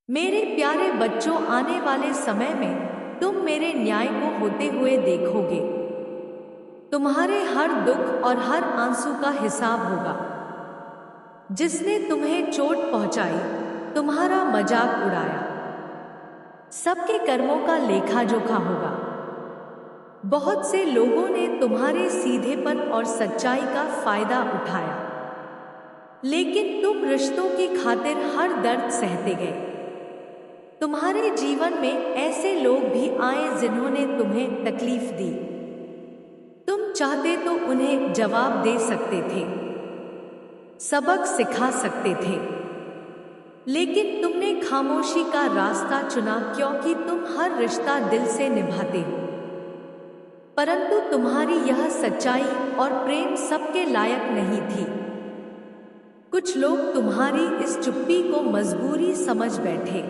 मेरे प्यारे बच्चों, आने वाले समय में तुम मेरे न्याय को होते हुए देखोगे। तुम्हारे हर दुख और हर आंसू का हिसाब होगा। जिसने तुम्हें चोट पहुंचाई, तुम्हारा मजाक उड़ाया, सबके कर्मों का लेखा जोखा होगा। बहुत से लोगों ने तुम्हारे सीधेपन और सच्चाई का फायदा उठाया, लेकिन तुम रिश्तों की खातिर हर दर्द सहते गए। तुम्हारे जीवन में ऐसे लोग भी आए जिन्होंने तुम्हें तकलीफ दी। तुम चाहते तो उन्हें जवाब दे सकते थे, सबक सिखा सकते थे, लेकिन तुमने खामोशी का रास्ता चुना क्योंकि तुम हर रिश्ता दिल से निभाते हो। परंतु तुम्हारी यह सच्चाई और प्रेम सबके लायक नहीं थी। कुछ लोग तुम्हारी इस चुप्पी को मजबूरी समझ बैठे।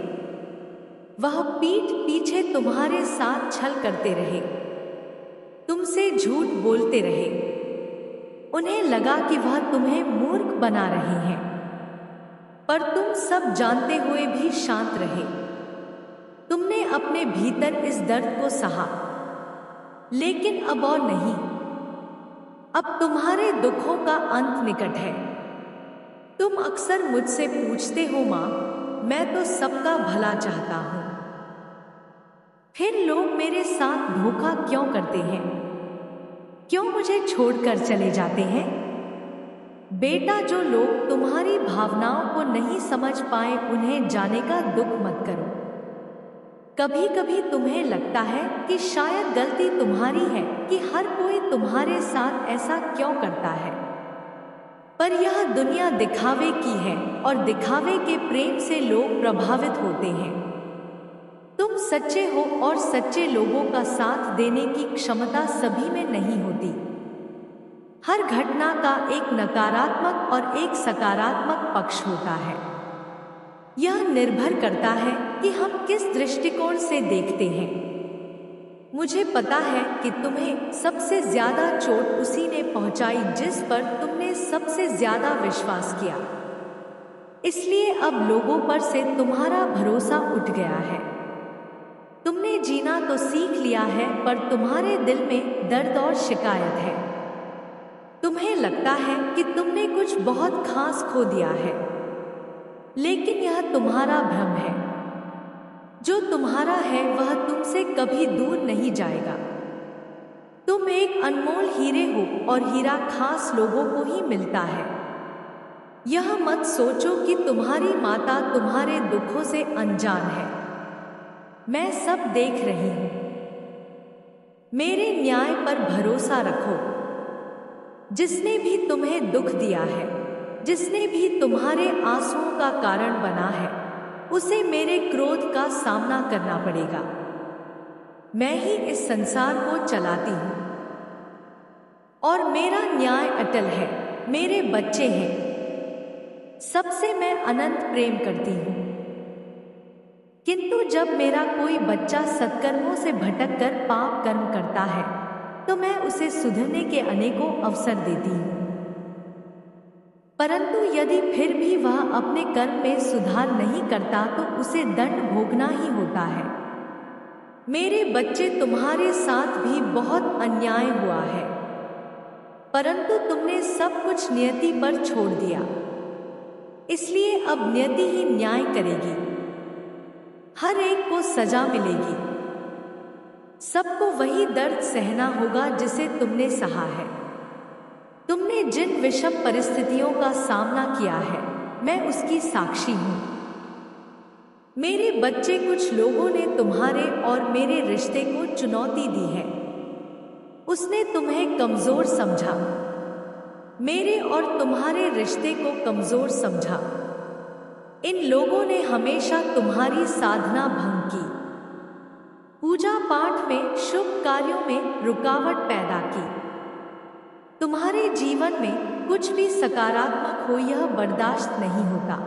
वह पीठ पीछे तुम्हारे साथ छल करते रहे, तुमसे झूठ बोलते रहे। उन्हें लगा कि वह तुम्हें मूर्ख बना रहे हैं, पर तुम सब जानते हुए भी शांत रहे। तुमने अपने भीतर इस दर्द को सहा, लेकिन अब और नहीं। अब तुम्हारे दुखों का अंत निकट है। तुम अक्सर मुझसे पूछते हो, माँ, मैं तो सबका भला चाहता हूँ, फिर लोग मेरे साथ धोखा क्यों करते हैं? क्यों मुझे छोड़कर चले जाते हैं? बेटा, जो लोग तुम्हारी भावनाओं को नहीं समझ पाए, उन्हें जाने का दुख मत करो। कभी कभी तुम्हें लगता है कि शायद गलती तुम्हारी है कि हर कोई तुम्हारे साथ ऐसा क्यों करता है, पर यह दुनिया दिखावे की है और दिखावे के प्रेम से लोग प्रभावित होते हैं। तुम सच्चे हो और सच्चे लोगों का साथ देने की क्षमता सभी में नहीं होती। हर घटना का एक नकारात्मक और एक सकारात्मक पक्ष होता है। यह निर्भर करता है कि हम किस दृष्टिकोण से देखते हैं। मुझे पता है कि तुम्हें सबसे ज्यादा चोट उसी ने पहुंचाई जिस पर तुमने सबसे ज्यादा विश्वास किया। इसलिए अब लोगों पर से तुम्हारा भरोसा उठ गया है। तुमने जीना तो सीख लिया है, पर तुम्हारे दिल में दर्द और शिकायत है। तुम्हें लगता है कि तुमने कुछ बहुत खास खो दिया है, लेकिन यह तुम्हारा भ्रम है। जो तुम्हारा है वह तुमसे कभी दूर नहीं जाएगा। तुम एक अनमोल हीरे हो और हीरा खास लोगों को ही मिलता है। यह मत सोचो कि तुम्हारी माता तुम्हारे दुखों से अनजान है। मैं सब देख रही हूं। मेरे न्याय पर भरोसा रखो। जिसने भी तुम्हें दुख दिया है, जिसने भी तुम्हारे आंसुओं का कारण बना है, उसे मेरे क्रोध का सामना करना पड़ेगा। मैं ही इस संसार को चलाती हूं और मेरा न्याय अटल है। मेरे बच्चे हैं, सबसे मैं अनंत प्रेम करती हूं। किंतु जब मेरा कोई बच्चा सत्कर्मों से भटककर पाप कर्म करता है, तो मैं उसे सुधरने के अनेकों अवसर देती हूँ। परंतु यदि फिर भी वह अपने कर्म में सुधार नहीं करता, तो उसे दंड भोगना ही होता है। मेरे बच्चे, तुम्हारे साथ भी बहुत अन्याय हुआ है, परंतु तुमने सब कुछ नियति पर छोड़ दिया। इसलिए अब नियति ही न्याय करेगी। हर एक को सजा मिलेगी। सबको वही दर्द सहना होगा जिसे तुमने सहा है। तुमने जिन विषम परिस्थितियों का सामना किया है, मैं उसकी साक्षी हूं। मेरे बच्चे, कुछ लोगों ने तुम्हारे और मेरे रिश्ते को चुनौती दी है। उसने तुम्हें कमजोर समझा, मेरे और तुम्हारे रिश्ते को कमजोर समझा। इन लोगों ने हमेशा तुम्हारी साधना भंग की, पूजा पाठ में, शुभ कार्यों में रुकावट पैदा की। तुम्हारे जीवन में कुछ भी सकारात्मक हो, यह बर्दाश्त नहीं होता।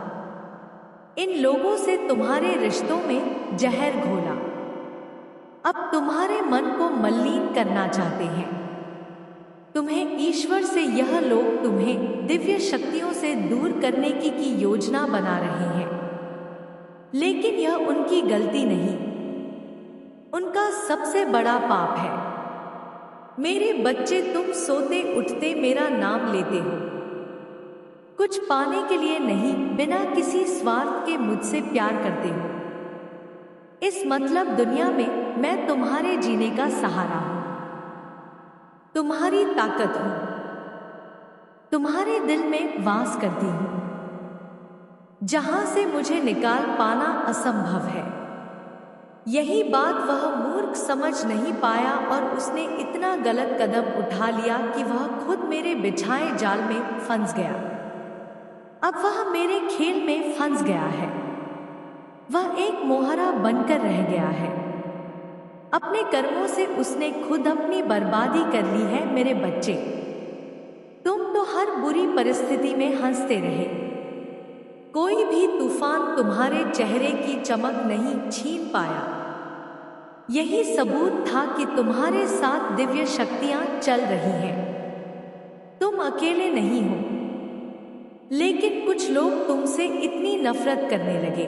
इन लोगों से तुम्हारे रिश्तों में जहर घोला। अब तुम्हारे मन को मलिन करना चाहते हैं। तुम्हें ईश्वर से, यह लोग तुम्हें दिव्य शक्तियों से दूर करने की योजना बना रहे हैं। लेकिन यह उनकी गलती नहीं, उनका सबसे बड़ा पाप है। मेरे बच्चे, तुम सोते उठते मेरा नाम लेते हो, कुछ पाने के लिए नहीं, बिना किसी स्वार्थ के मुझसे प्यार करते हो। इस मतलब दुनिया में मैं तुम्हारे जीने का सहारा हूं, तुम्हारी ताकत हूं, तुम्हारे दिल में वास करती हूं, जहां से मुझे निकाल पाना असंभव है। यही बात वह मूर्ख समझ नहीं पाया और उसने इतना गलत कदम उठा लिया कि वह खुद मेरे बिछाए जाल में फंस गया। अब वह मेरे खेल में फंस गया है, वह एक मोहरा बनकर रह गया है। अपने कर्मों से उसने खुद अपनी बर्बादी कर ली है। मेरे बच्चे, तुम तो हर बुरी परिस्थिति में हंसते रहे, कोई भी तूफान तुम्हारे चेहरे की चमक नहीं छीन पाया। यही सबूत था कि तुम्हारे साथ दिव्य शक्तियां चल रही हैं। तुम अकेले नहीं हो। लेकिन कुछ लोग तुमसे इतनी नफरत करने लगे,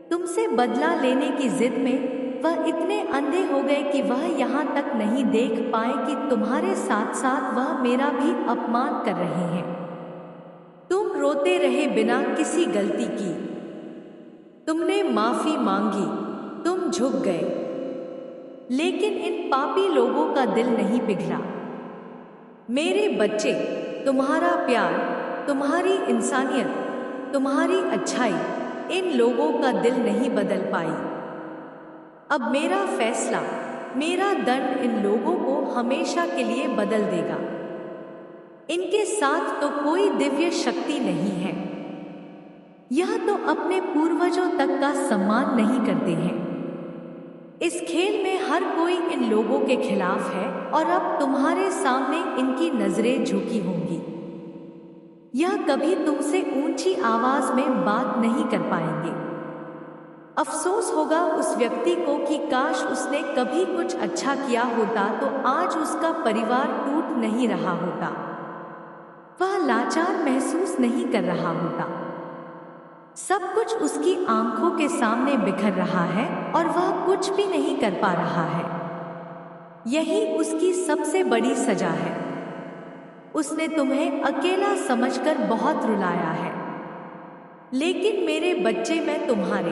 तुमसे बदला लेने की जिद में वह इतने अंधे हो गए कि वह यहाँ तक नहीं देख पाए कि तुम्हारे साथ साथ वह मेरा भी अपमान कर रहे हैं। तुम रोते रहे बिना किसी गलती की, तुमने माफी मांगी, तुम झुक गए, लेकिन इन पापी लोगों का दिल नहीं पिघला। मेरे बच्चे, तुम्हारा प्यार, तुम्हारी इंसानियत, तुम्हारी अच्छाई इन लोगों का दिल नहीं बदल पाई। अब मेरा फैसला, मेरा दंड इन लोगों को हमेशा के लिए बदल देगा। इनके साथ तो कोई दिव्य शक्ति नहीं है। यह तो अपने पूर्वजों तक का सम्मान नहीं करते हैं। इस खेल में हर कोई इन लोगों के खिलाफ है और अब तुम्हारे सामने इनकी नजरें झुकी होंगी। यह कभी तुमसे ऊंची आवाज में बात नहीं कर पाएंगे। अफसोस होगा उस व्यक्ति को कि काश उसने कभी कुछ अच्छा किया होता तो आज उसका परिवार टूट नहीं रहा होता, वह लाचार महसूस नहीं कर रहा होता। सब कुछ उसकी आंखों के सामने बिखर रहा है और वह कुछ भी नहीं कर पा रहा है। यही उसकी सबसे बड़ी सजा है। उसने तुम्हें अकेला समझकर बहुत रुलाया है, लेकिन मेरे बच्चे, मैं तुम्हारे